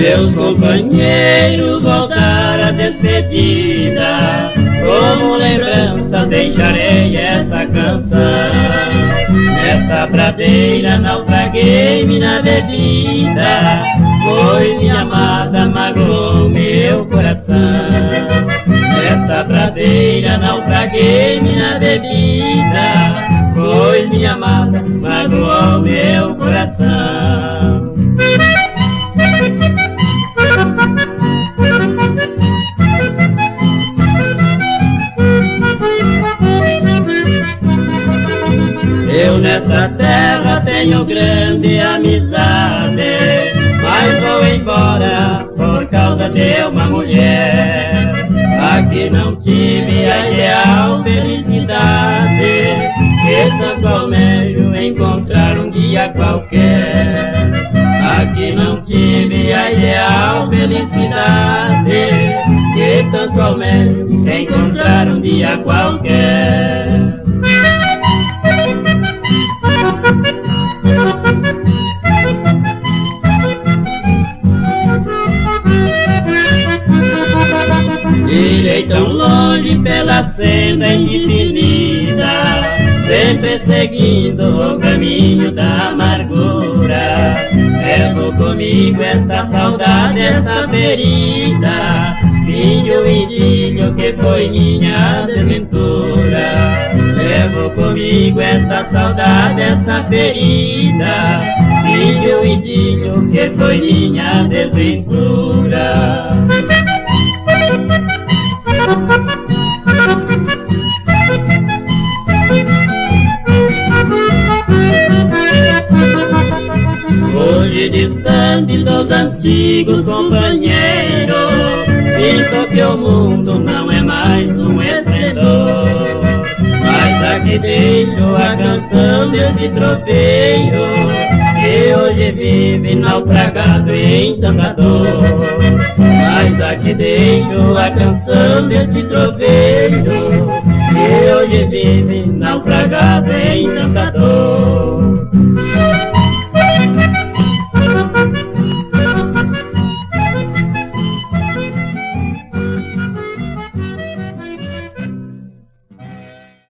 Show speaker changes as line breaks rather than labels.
Meus companheiros voltaram à despedida, como lembrança deixarei esta canção. Nesta pradeira naufraguei-me na bebida, foi minha amada, magoou meu coração. Nesta pradeira naufraguei-me na bebida, foi minha amada, magoou meu coração. Eu nesta terra tenho grande amizade, mas vou embora por causa de uma mulher. Aqui não tive a ideal felicidade, que tanto almejo encontrar um dia qualquer. Aqui não tive a ideal felicidade, que tanto almejo encontrar um dia qualquer. Irei tão longe pela senda indefinida, sempre seguindo o caminho da amargura. Levo comigo esta saudade, esta ferida, filho idílio que foi minha desventura. Levo comigo esta saudade, esta ferida, filho idílio que foi minha desventura. Hoje distante dos antigos companheiros, sinto que o mundo não é mais um esplendor. Mas aqui deixo a canção deste tropeiro, que hoje vive naufragado em tanta dor. Mas aqui deixo a canção deste tropeiro, que hoje vive naufragado em tanta dor.